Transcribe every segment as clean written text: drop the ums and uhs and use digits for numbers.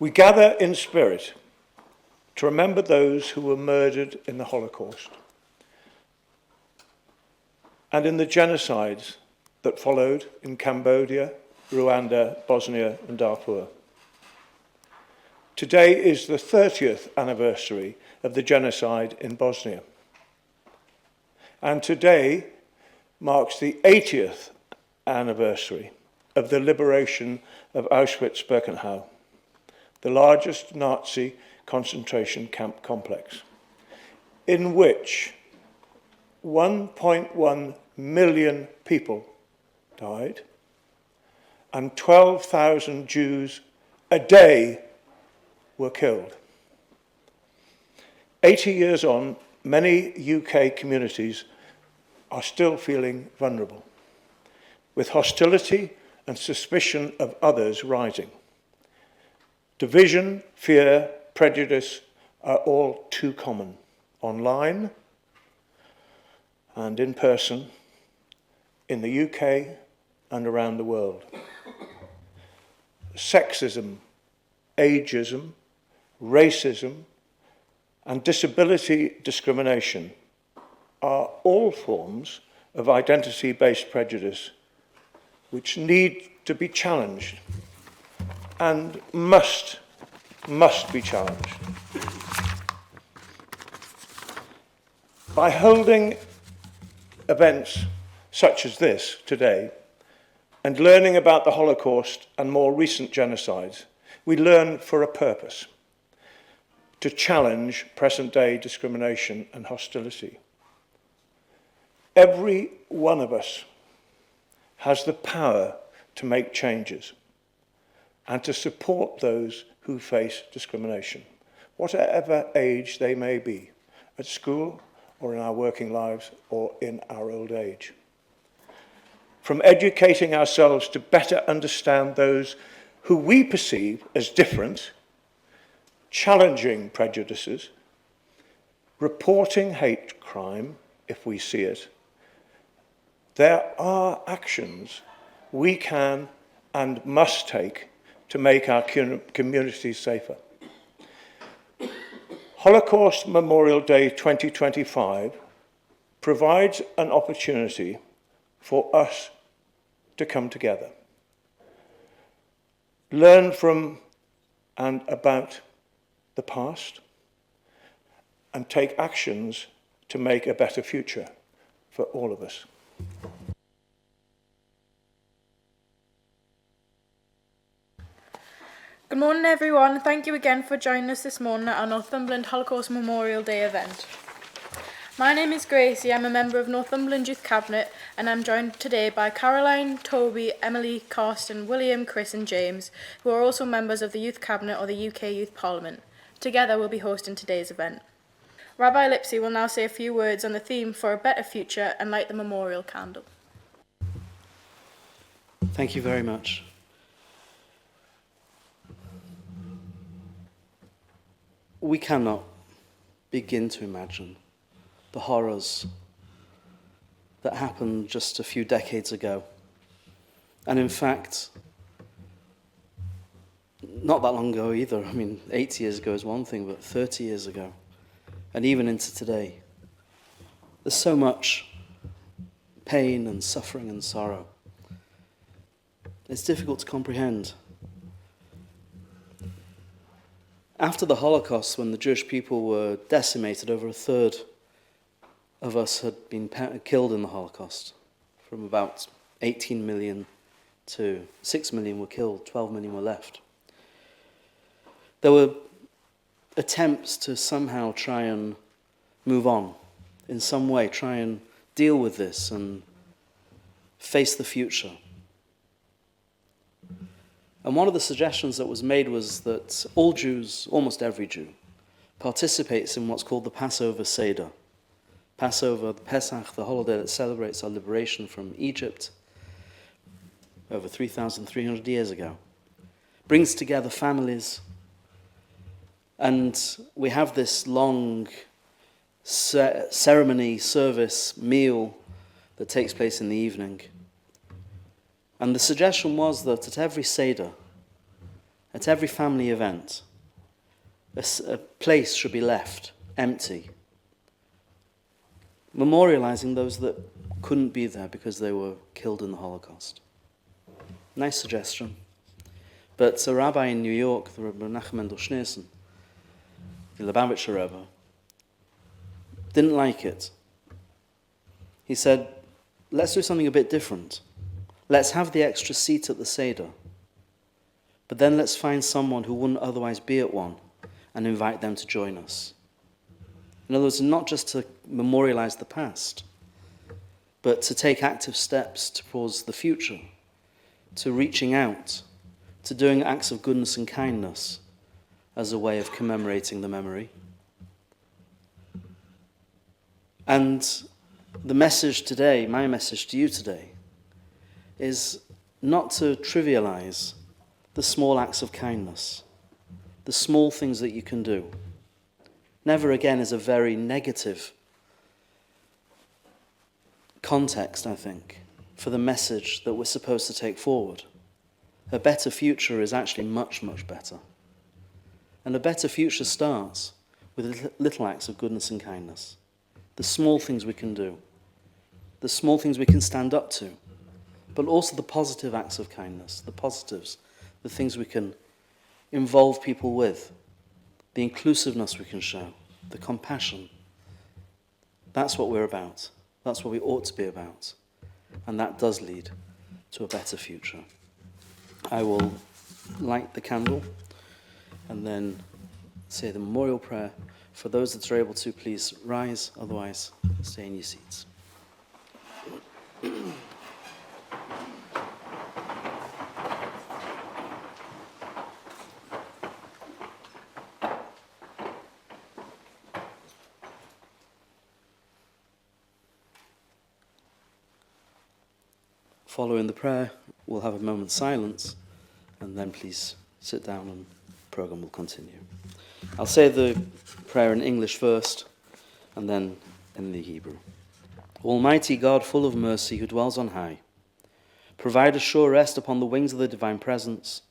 We gather in spirit to remember those who were murdered in the Holocaust and in the genocides that followed in Cambodia, Rwanda, Bosnia and Darfur. Today is the 30th anniversary of the genocide in Bosnia. And today marks the 80th anniversary of the liberation of Auschwitz-Birkenau, the largest Nazi concentration camp complex, in which 1.1 million people died and 12,000 Jews a day were killed. 80 years on, many UK communities are still feeling vulnerable, with hostility and suspicion of others rising. Division, fear, prejudice are all too common, online and in person, in the UK and around the world. Sexism, ageism, racism, and disability discrimination are all forms of identity-based prejudice which need to be challenged and must be challenged. By holding events such as this today and learning about the Holocaust and more recent genocides, we learn for a purpose: to challenge present-day discrimination and hostility. Every one of us has the power to make changes and to support those who face discrimination, whatever age they may be, at school or in our working lives or in our old age. From educating ourselves to better understand those who we perceive as different, challenging prejudices, reporting hate crime if we see it, there are actions we can and must take to make our communities safer. Holocaust Memorial Day 2025 provides an opportunity for us to come together, learn from and about the past, and take actions to make a better future for all of us. Good morning everyone, thank you again for joining us this morning at our Northumberland Holocaust Memorial Day event. My name is Gracie, I'm a member of Northumberland Youth Cabinet and I'm joined today by Caroline, Toby, Emily, Carsten, William, Chris and James, who are also members of the Youth Cabinet or the UK Youth Parliament. Together we'll be hosting today's event. Rabbi Lipsy will now say a few words on the theme for a better future and light the memorial candle. Thank you very much. We cannot begin to imagine the horrors that happened just a few decades ago. And in fact, not that long ago either. I mean, 80 years ago is one thing, but 30 years ago, and even into today. There's so much pain and suffering and sorrow. It's difficult to comprehend. After the Holocaust, when the Jewish people were decimated, over a third of us had been killed in the Holocaust. From about 18 million to 6 million were killed, 12 million were left. There were attempts to somehow try and move on, in some way, try and deal with this and face the future. And one of the suggestions that was made was that all Jews, almost every Jew, participates in what's called the Passover Seder. Passover, the Pesach, the holiday that celebrates our liberation from Egypt over 3,300 years ago, brings together families, and we have this long ceremony, service, meal that takes place in the evening. And the suggestion was that at every Seder, At every family event, a place should be left empty, memorializing those that couldn't be there because they were killed in the Holocaust. Nice suggestion. But a rabbi in New York, the Rabbi Menachem Mendel Schneerson, the Lubavitcher Rebbe, didn't like it. He said, let's do something a bit different. Let's have the extra seat at the Seder, but then let's find someone who wouldn't otherwise be at one and invite them to join us. In other words, not just to memorialize the past, but to take active steps towards the future, to reaching out, to doing acts of goodness and kindness as a way of commemorating the memory. And the message today, my message to you today, is not to trivialize the small acts of kindness, the small things that you can do. Never again is a very negative context, I think, for the message that we're supposed to take forward. A better future is actually much, much better. And a better future starts with little acts of goodness and kindness. The small things we can do, the small things we can stand up to, but also the positive acts of kindness, the positives, the things we can involve people with, the inclusiveness we can show, the compassion. That's what we're about. That's what we ought to be about. And that does lead to a better future. I will light the candle and then say the memorial prayer. For those that are able to, please rise, otherwise stay in your seats. Following the prayer, we'll have a moment's silence, and then please sit down and the program will continue. I'll say the prayer in English first, and then in the Hebrew. Almighty God, full of mercy, who dwells on high, provide a sure rest upon the wings of the divine presence,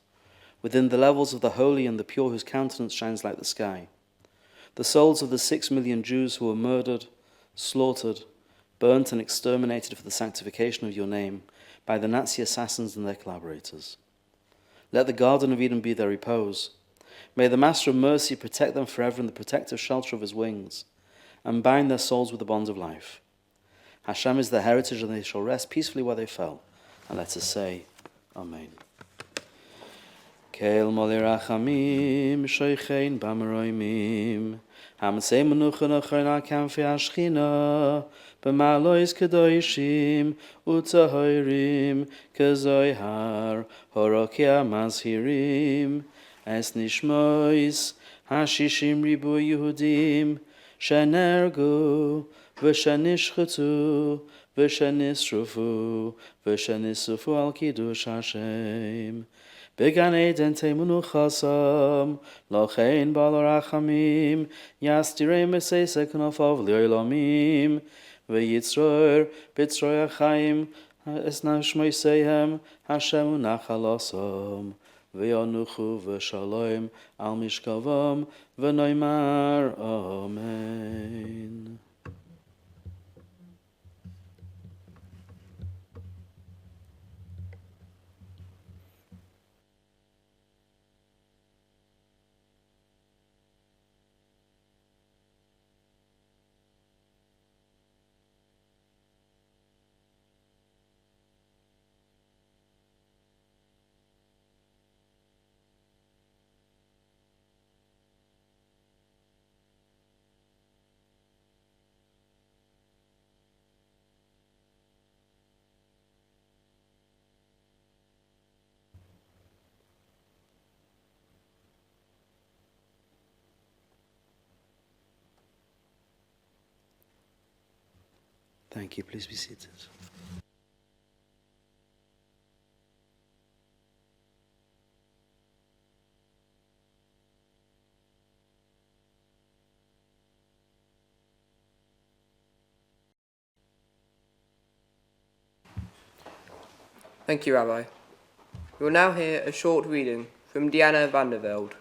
within the levels of the holy and the pure, whose countenance shines like the sky. The souls of the 6 million Jews who were murdered, slaughtered, burnt and exterminated for the sanctification of your name by the Nazi assassins and their collaborators. Let the Garden of Eden be their repose. May the Master of Mercy protect them forever in the protective shelter of his wings, and bind their souls with the bonds of life. Hashem is their heritage, and they shall rest peacefully where they fell. And let us say, Amen. Keil moli rachamim, shoichein b'amaroimim, hamsei menucha nachon al kanfi hashchina, b'malois kedoishim, utahoirim, kezoihar, horokia mazhirim, es nishmois, hashishim ribu Yehudim, shenergu, v'shenishchatu, v'shenisrufu, v'shenisufu al kiddush Hashem. Began Eden temunu chasam, lochein bal rachamim, yastirei mesesek nofav li'olamim, ve'yitzroer b'tzroi achayim, es nashmoisehem, Hashem u'nachalasam, ve'yonuchu v'shalom al mishkavam, v'noimar Amen. Thank you. Please be seated. Thank you, Rabbi. We will now hear a short reading from Deanna Vandervelde,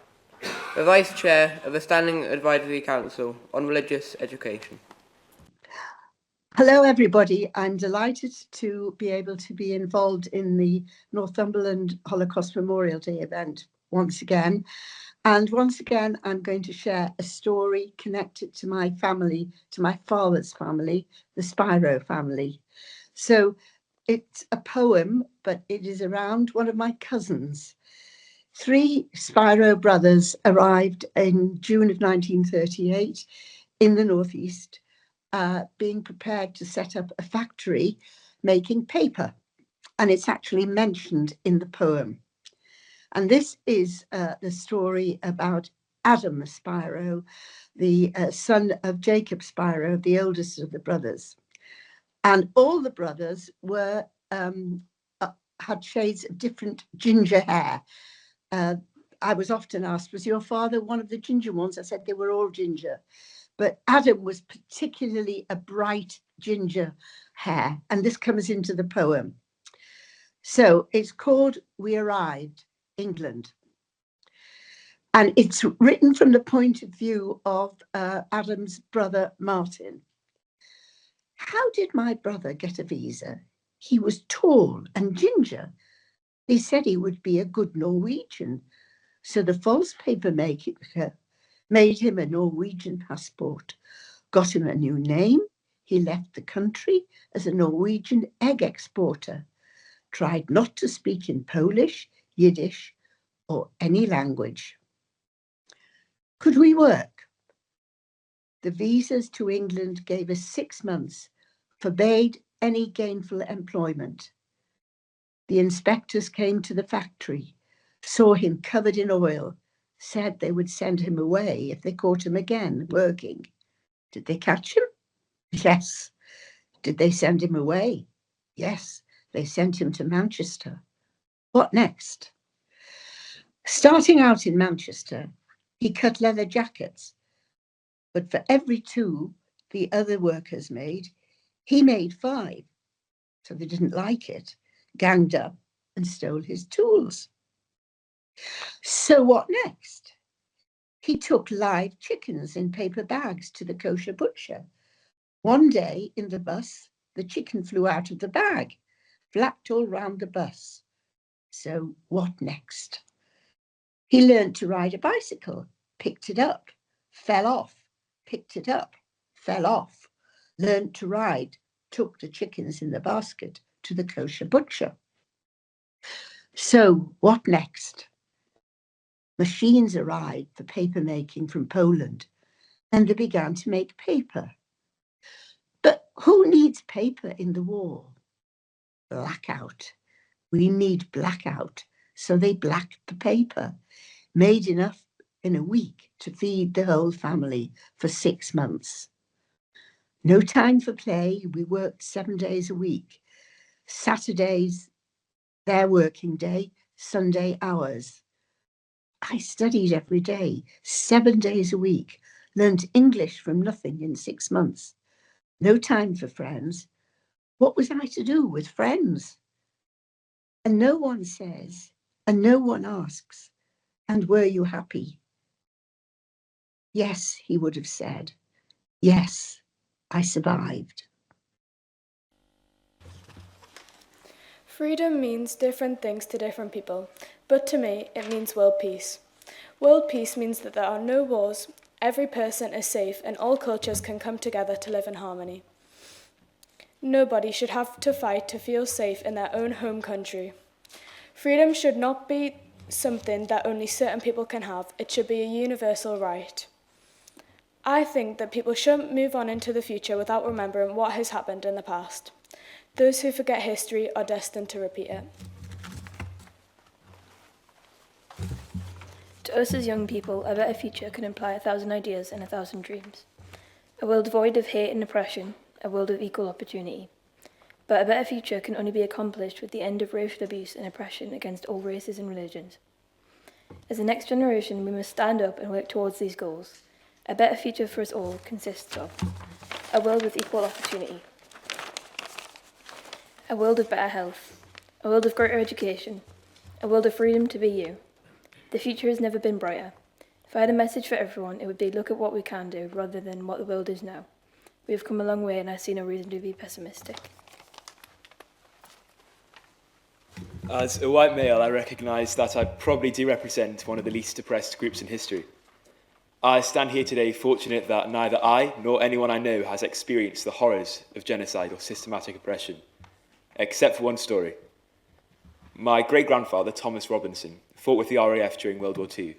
the Vice Chair of the Standing Advisory Council on Religious Education. Hello, everybody. I'm delighted to be able to be involved in the Northumberland Holocaust Memorial Day event once again. And once again, I'm going to share a story connected to my family, to my father's family, the Spiro family. So it's a poem, but it is around one of my cousins. 3 Spiro brothers arrived in June of 1938 in the Northeast, being prepared to set up a factory making paper. And it's actually mentioned in the poem. And this is the story about Adam Spiro, the son of Jacob Spiro, the oldest of the brothers. And all the brothers were had shades of different ginger hair. I was often asked, was your father one of the ginger ones? I said they were all ginger. But Adam was particularly a bright ginger hair. And this comes into the poem. So it's called We Arrived, England. And it's written from the point of view of Adam's brother, Martin. How did my brother get a visa? He was tall and ginger. They said he would be a good Norwegian. So the false paper maker made him a Norwegian passport, got him a new name. He left the country as a Norwegian egg exporter, tried not to speak in Polish, Yiddish, or any language. Could we work? The visas to England gave us 6 months, forbade any gainful employment. The inspectors came to the factory, saw him covered in oil, said they would send him away if they caught him again working. Did they catch him? Yes. Did they send him away? Yes, they sent him to Manchester. What next? Starting out in Manchester, he cut leather jackets, but for every 2 the other workers made, he made 5. So they didn't like it, ganged up and stole his tools. So what next? He took live chickens in paper bags to the kosher butcher. One day in the bus, the chicken flew out of the bag, flapped all round the bus. So what next? He learned to ride a bicycle, picked it up, fell off, picked it up, fell off, learned to ride, took the chickens in the basket to the kosher butcher. So what next? Machines arrived for paper making from Poland, and they began to make paper. But who needs paper in the war? Blackout. We need blackout. So they blacked the paper, made enough in a week to feed the whole family for 6 months. No time for play. We worked 7 days a week. Saturdays, their working day, Sunday hours. I studied every day, 7 days a week, learned English from nothing in 6 months. No time for friends. What was I to do with friends? And no one says, and no one asks, and were you happy? Yes, he would have said. Yes, I survived. Freedom means different things to different people, but to me, it means world peace. World peace means that there are no wars, every person is safe, and all cultures can come together to live in harmony. Nobody should have to fight to feel safe in their own home country. Freedom should not be something that only certain people can have. It should be a universal right. I think that people shouldn't move on into the future without remembering what has happened in the past. Those who forget history are destined to repeat it. To us as young people, a better future can imply 1,000 ideas and 1,000 dreams. A world void of hate and oppression, a world of equal opportunity. But a better future can only be accomplished with the end of racial abuse and oppression against all races and religions. As the next generation, we must stand up and work towards these goals. A better future for us all consists of a world with equal opportunity, a world of better health, a world of greater education, a world of freedom to be you, The future has never been brighter. If I had a message for everyone, it would be look at what we can do rather than what the world is now. We have come a long way and I see no reason to be pessimistic. As a white male, I recognise that I probably do represent one of the least oppressed groups in history. I stand here today fortunate that neither I nor anyone I know has experienced the horrors of genocide or systematic oppression, except for one story. My great-grandfather, Thomas Robinson, fought with the RAF during World War II.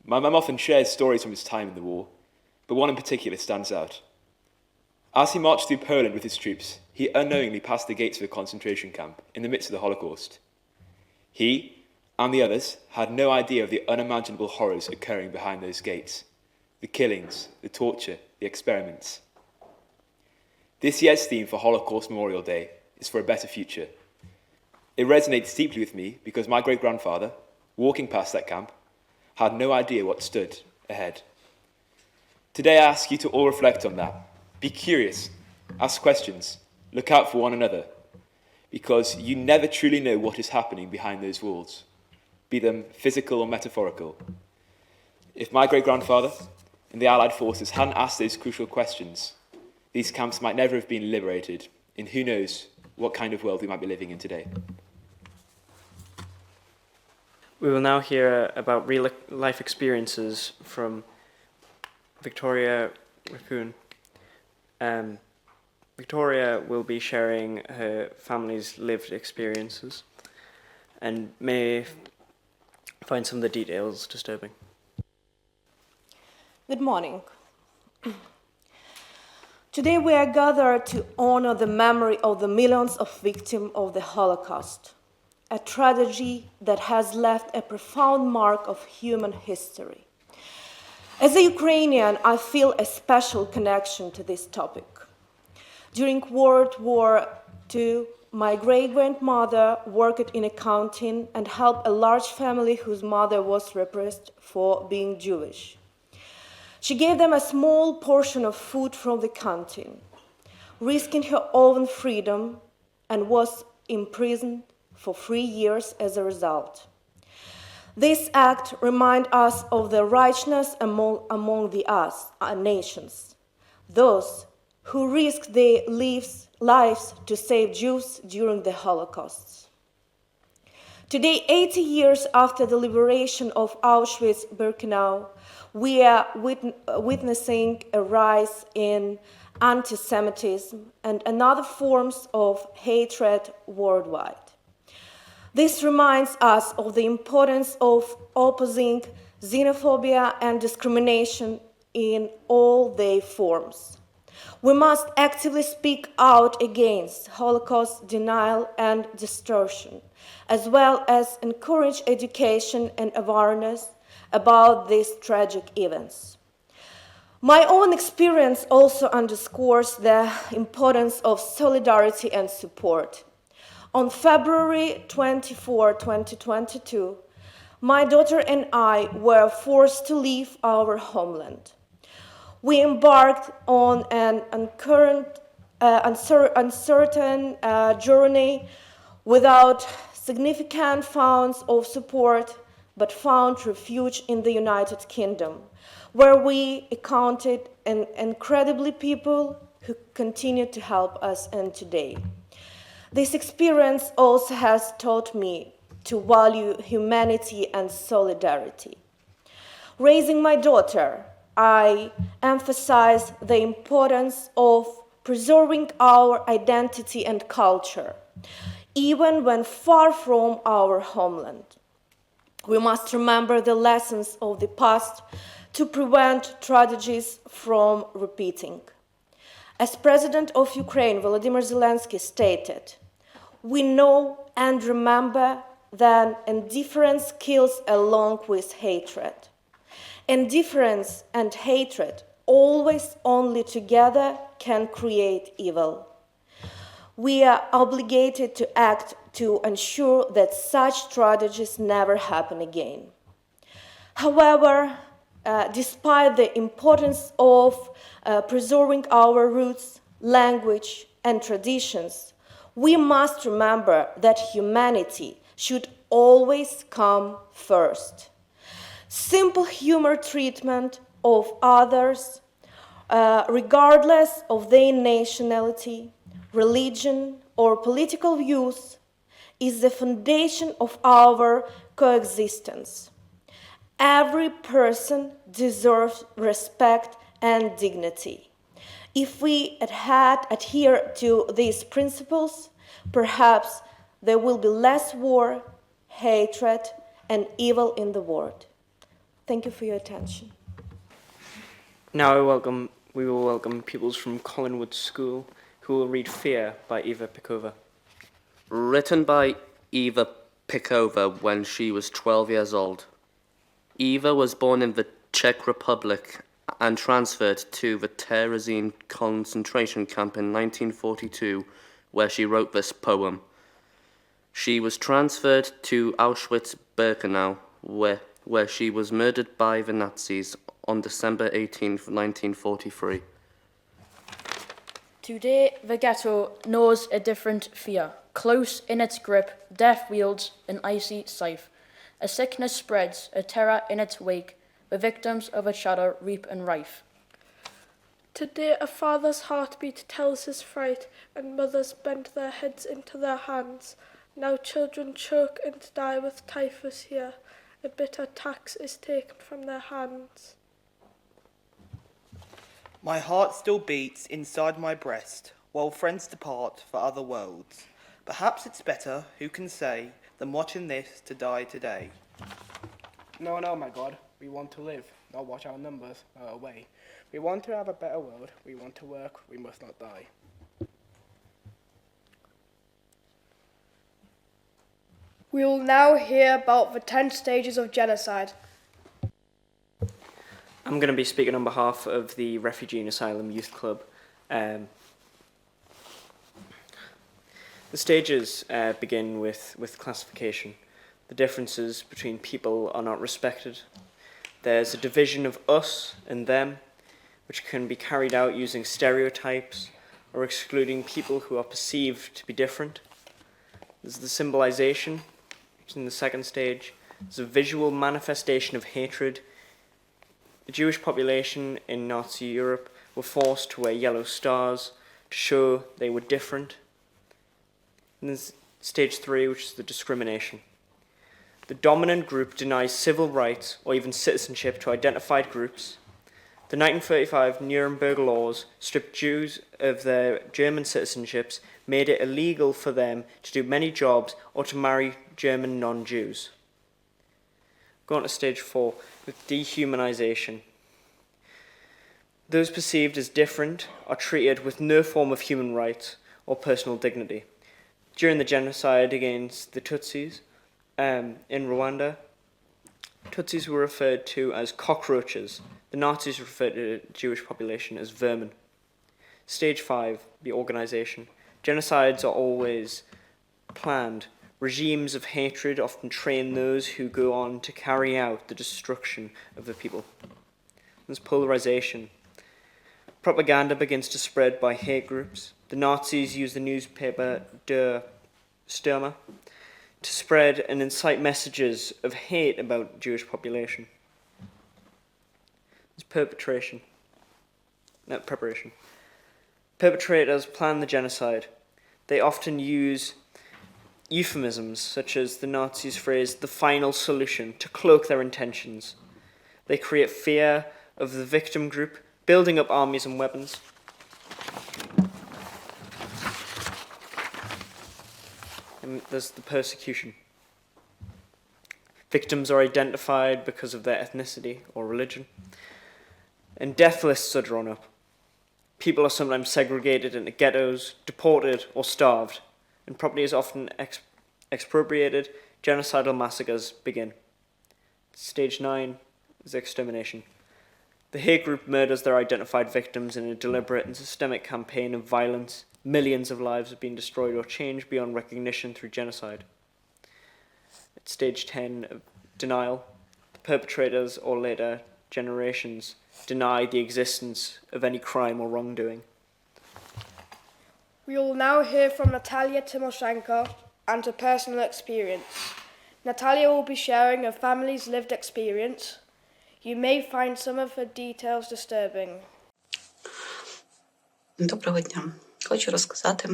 My mum often shares stories from his time in the war, but one in particular stands out. As he marched through Poland with his troops, he unknowingly passed the gates of a concentration camp in the midst of the Holocaust. He and the others had no idea of the unimaginable horrors occurring behind those gates, the killings, the torture, the experiments. This year's theme for Holocaust Memorial Day is for a better future. It resonates deeply with me because my great-grandfather, walking past that camp, had no idea what stood ahead. Today I ask you to all reflect on that. Be curious, ask questions, look out for one another, because you never truly know what is happening behind those walls, be them physical or metaphorical. If my great-grandfather and the Allied forces hadn't asked those crucial questions, these camps might never have been liberated, and who knows what kind of world we might be living in today. We will now hear about real-life experiences from Victoria Raccoon. Victoria will be sharing her family's lived experiences and may find some of the details disturbing. Good morning. Today we are gathered to honor the memory of the millions of victims of the Holocaust, a tragedy that has left a profound mark of human history. As a Ukrainian, I feel a special connection to this topic. During World War II, my great-grandmother worked in accounting and helped a large family whose mother was repressed for being Jewish. She gave them a small portion of food from the canteen, risking her own freedom, and was imprisoned for 3 years as a result. This act reminds us of the righteousness among the nations, those who risked their lives to save Jews during the Holocaust. Today, 80 years after the liberation of Auschwitz-Birkenau, we are witnessing a rise in anti-Semitism and other forms of hatred worldwide. This reminds us of the importance of opposing xenophobia and discrimination in all their forms. We must actively speak out against Holocaust denial and distortion, as well as encourage education and awareness about these tragic events. My own experience also underscores the importance of solidarity and support. On February 24, 2022, my daughter and I were forced to leave our homeland. We embarked on an uncertain journey without significant funds of support, but found refuge in the United Kingdom, where we encountered incredibly people who continue to help us and today. This experience also has taught me to value humanity and solidarity. Raising my daughter, I emphasize the importance of preserving our identity and culture, even when far from our homeland. We must remember the lessons of the past to prevent tragedies from repeating. As President of Ukraine, Volodymyr Zelensky stated, "We know and remember that indifference kills along with hatred. Indifference and hatred always only together can create evil. We are obligated to act to ensure that such tragedies never happen again." However, despite the importance of preserving our roots, language, and traditions, we must remember that humanity should always come first. Simple humor treatment of others, regardless of their nationality, religion, or political views, is the foundation of our coexistence. Every person deserves respect and dignity. If we adhere to these principles, perhaps there will be less war, hatred, and evil in the world. Thank you for your attention. Now we will welcome pupils from Collinwood School who will read Fear by Eva Pikova. Written by Eva Pikova when she was 12 years old. Eva was born in the Czech Republic and transferred to the Terezín concentration camp in 1942, where she wrote this poem. She was transferred to Auschwitz-Birkenau, where she was murdered by the Nazis on December 18, 1943. Today, the ghetto knows a different fear. Close in its grip, death wields an icy scythe. A sickness spreads, a terror in its wake. The victims of a shadow reap and rife. Today a father's heartbeat tells his fright, and mothers bend their heads into their hands. Now children choke and die with typhus here. A bitter tax is taken from their hands. My heart still beats inside my breast, while friends depart for other worlds. Perhaps it's better, who can say, than watching this to die today. No, my God. We want to live, not watch our numbers go away. We want to have a better world. We want to work. We must not die. We will now hear about the 10 stages of genocide. I'm going to be speaking on behalf of the Refugee and Asylum Youth Club. The stages begin with classification. The differences between people are not respected. There's a division of us and them, which can be carried out using stereotypes or excluding people who are perceived to be different. There's the symbolization, which is in the second stage. There's a visual manifestation of hatred. The Jewish population in Nazi Europe were forced to wear yellow stars to show they were different. And there's stage 3, which is the discrimination. The dominant group denies civil rights or even citizenship to identified groups. The 1935 Nuremberg laws stripped Jews of their German citizenships, made it illegal for them to do many jobs or to marry German non-Jews. Go on to stage 4 with dehumanization. Those perceived as different are treated with no form of human rights or personal dignity. During the genocide against the Tutsis in Rwanda, Tutsis were referred to as cockroaches. The Nazis referred to the Jewish population as vermin. Stage 5, the organization. Genocides are always planned. Regimes of hatred often train those who go on to carry out the destruction of the people. There's polarization. Propaganda begins to spread by hate groups. The Nazis use the newspaper Der Stürmer to spread and incite messages of hate about the Jewish population. There's preparation. Perpetrators plan the genocide. They often use euphemisms, such as the Nazis' phrase, the final solution, to cloak their intentions. They create fear of the victim group, building up armies and weapons. And there's the persecution. Victims are identified because of their ethnicity or religion. And death lists are drawn up. People are sometimes segregated into ghettos, deported, or starved, and property is often expropriated. Genocidal massacres begin. Stage 9 is extermination. The hate group murders their identified victims in a deliberate and systemic campaign of violence. Millions of lives have been destroyed or changed beyond recognition through genocide. At stage 10 of denial, the perpetrators or later generations deny the existence of any crime or wrongdoing. We will now hear from Natalia Timoshenko and her personal experience. Natalia will be sharing her family's lived experience. You may find some of her details disturbing. Доброго дня. Хочу розказати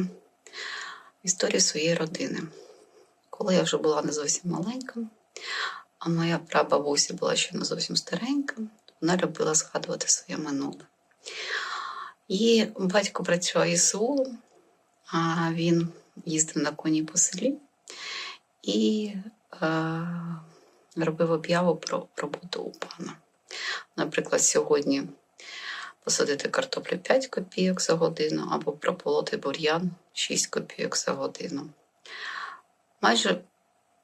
історію своєї родини. Коли я вже була не зовсім маленька, а моя прабабуся була ще не зовсім старенька, вона любила згадувати своє минуле. Її батько працював ІСУ, а він їздив на коні по селі і робив об'яву про роботу у пана. Наприклад, сьогодні посадити картоплю 5 копійок за годину або прополоти бур'ян 6 копійок за годину. Майже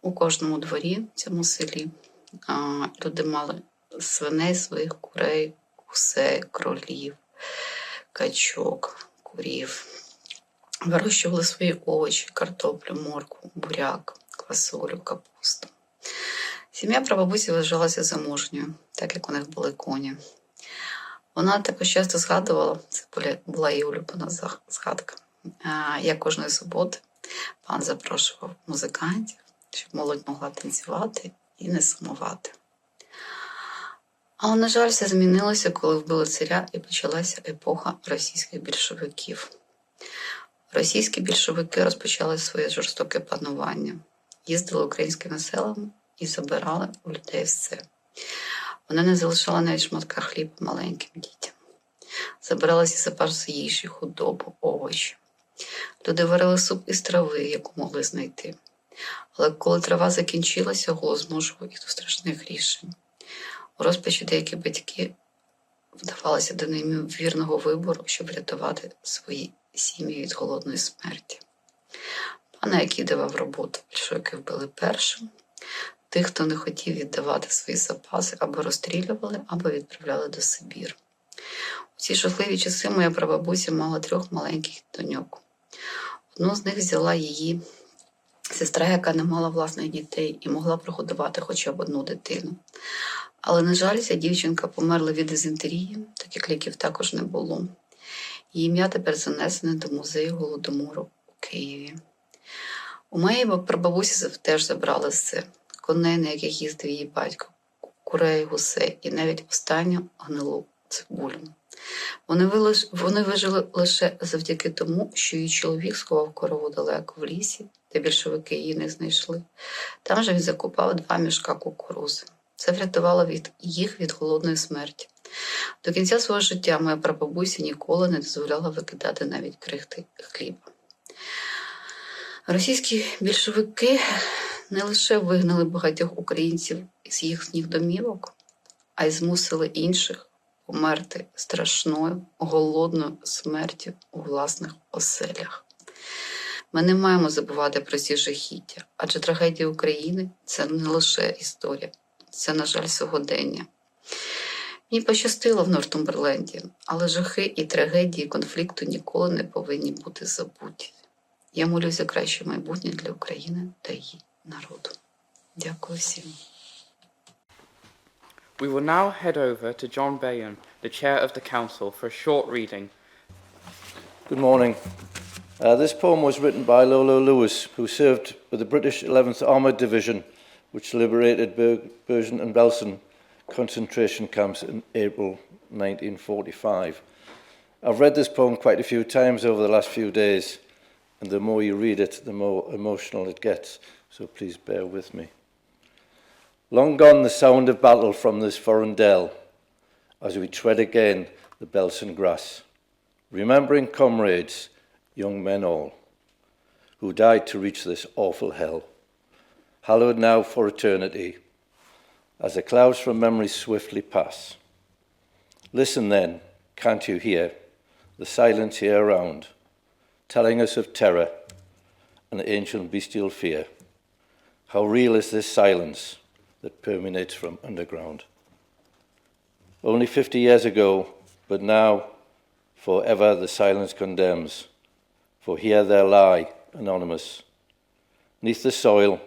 у кожному дворі в цьому селі люди мали свиней, своїх курей, гусей, кролів, качок, курів. Вирощували свої овочі, картоплю, моркву, буряк, квасолю, капусту. Сім'я прабабусі вважалася заможньою, так як у них були коні. Вона також часто згадувала, це була її улюблена згадка, як кожної суботи пан запрошував музикантів, щоб молодь могла танцювати і не сумувати. Але, на жаль, все змінилося, коли вбили царя і почалася епоха російських більшовиків. Російські більшовики розпочали своє жорстоке панування, їздили українськими селами і забирали у людей все. Вони не залишали навіть шматка хліба маленьким дітям. Забиралися запаси їжі, худобу, овочі. Люди варили суп із трави, яку могли знайти. Але коли трава закінчилася, голод змушував їх до страшних рішень. У розпачі деякі батьки вдавалися до неймовірного вибору, щоб врятувати свої сім'ї від голодної смерті. Пана, який давав роботу, більшовики вбили першим. Тих, хто не хотів віддавати свої запаси, або розстрілювали, або відправляли до Сибіру. У ці жахливі часи моя прабабуся мала 3 маленьких доньок. Одну з них взяла її сестра, яка не мала власних дітей і могла прогодувати хоча б одну дитину. Але, на жаль, ця дівчинка померла від дизентерії, так як ліків також не було. Її ім'я тепер занесене до музею Голодомору у Києві. У моєї прабабусі теж забрали все. Коней, на яких їздив її батько, курей, гусей і навіть останню гнилу цибулю. Вони вижили лише завдяки тому, що її чоловік сховав корову далеко в лісі, де більшовики її не знайшли. Там же він закопав 2 мішка кукурузи. Це врятувало їх від голодної смерті. До кінця свого життя моя прабабуся ніколи не дозволяла викидати навіть крихти хліба. Російські більшовики не лише вигнали багатьох українців із їхніх домівок, а й змусили інших померти страшною, голодною смертю у власних оселях. Ми не маємо забувати про ці жахіття, адже трагедія України – це не лише історія, це, на жаль, сьогодення. Мені пощастило в Нортумберленді, але жахи і трагедії конфлікту ніколи не повинні бути забуті. Я молюсь за краще майбутнє для України та її народу. Дякую всім. We will now head over to John Bayon, the chair of the council, for a short reading. Good morning. This poem was written by Lolo Lewis, who served with the British 11th Armoured Division, which liberated Bergen and Belsen concentration camps in April 1945. I've read this poem quite a few times over the last few days, and the more you read it, the more emotional it gets, so please bear with me. Long gone the sound of battle from this foreign dell, as we tread again the Belsen grass, remembering comrades, young men all, who died to reach this awful hell, hallowed now for eternity, as the clouds from memory swiftly pass. Listen then, can't you hear, the silence here around, telling us of terror and ancient bestial fear. How real is this silence that permeates from underground? Only 50 years ago, but now forever the silence condemns, for here there lie, anonymous, neath the soil,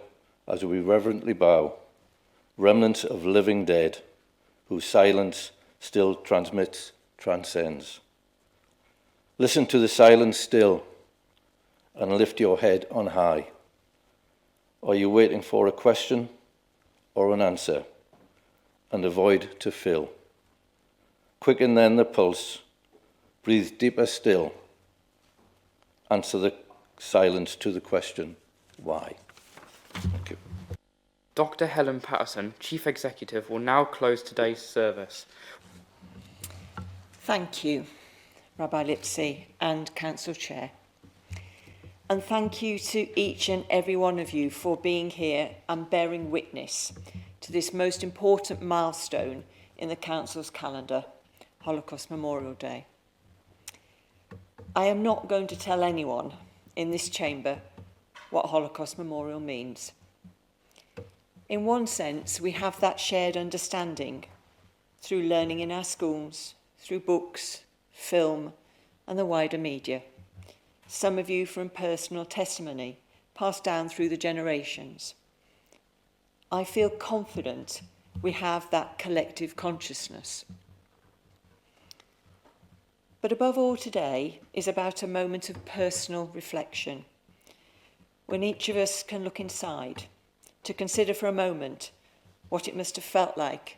as we reverently bow, remnants of living dead, whose silence still transcends. Listen to the silence still, and lift your head on high. Are you waiting for a question or an answer, and a void to fill. Quicken then the pulse, breathe deeper still, answer the silence to the question, why? Thank you. Dr. Helen Patterson, Chief Executive, will now close today's service. Thank you, Rabbi Lipsy and Council Chair. And thank you to each and every one of you for being here and bearing witness to this most important milestone in the Council's calendar, Holocaust Memorial Day. I am not going to tell anyone in this chamber what Holocaust Memorial means. In one sense, we have that shared understanding through learning in our schools, through books, film, and the wider media. Some of you from personal testimony passed down through the generations. I feel confident we have that collective consciousness. But above all today is about a moment of personal reflection, when each of us can look inside to consider for a moment what it must have felt like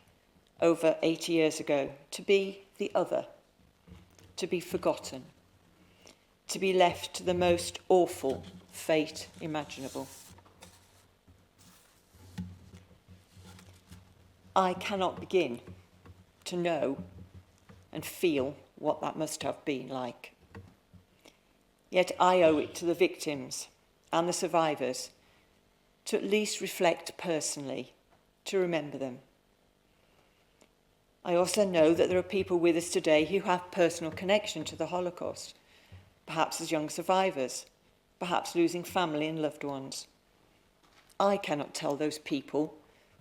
over 80 years ago to be the other, to be forgotten, to be left to the most awful fate imaginable. I cannot begin to know and feel what that must have been like. Yet I owe it to the victims and the survivors to at least reflect personally, to remember them. I also know that there are people with us today who have personal connection to the Holocaust, perhaps as young survivors, perhaps losing family and loved ones. I cannot tell those people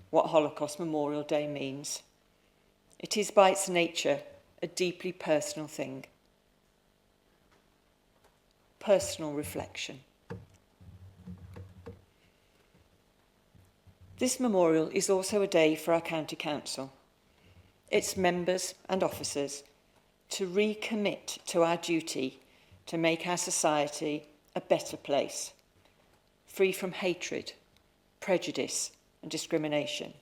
what Holocaust Memorial Day means. It is by its nature a deeply personal thing. Personal reflection. This memorial is also a day for our County Council, its members and officers, to recommit to our duty to make our society a better place, free from hatred, prejudice and discrimination.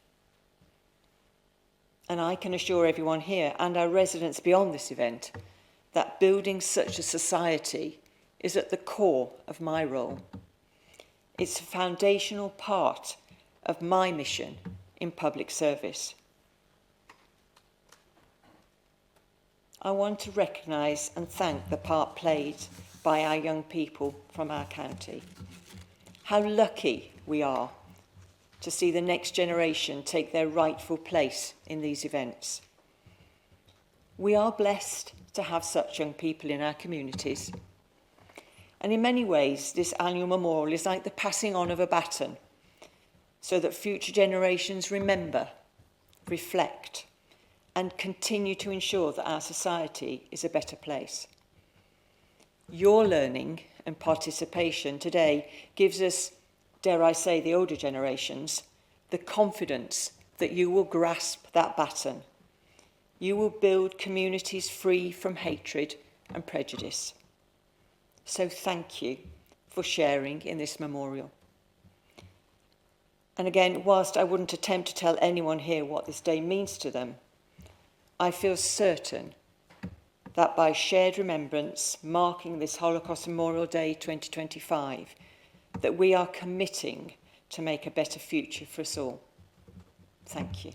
And I can assure everyone here and our residents beyond this event that building such a society is at the core of my role. It's a foundational part of my mission in public service. I want to recognise and thank the part played by our young people from our county. How lucky we are to see the next generation take their rightful place in these events. We are blessed to have such young people in our communities. And in many ways, this annual memorial is like the passing on of a baton, so that future generations remember, reflect, and continue to ensure that our society is a better place. Your learning and participation today gives us, dare I say, the older generations, the confidence that you will grasp that baton. You will build communities free from hatred and prejudice. So thank you for sharing in this memorial. And again, whilst I wouldn't attempt to tell anyone here what this day means to them, I feel certain that by shared remembrance marking this Holocaust Memorial Day 2025, that we are committing to make a better future for us all. Thank you.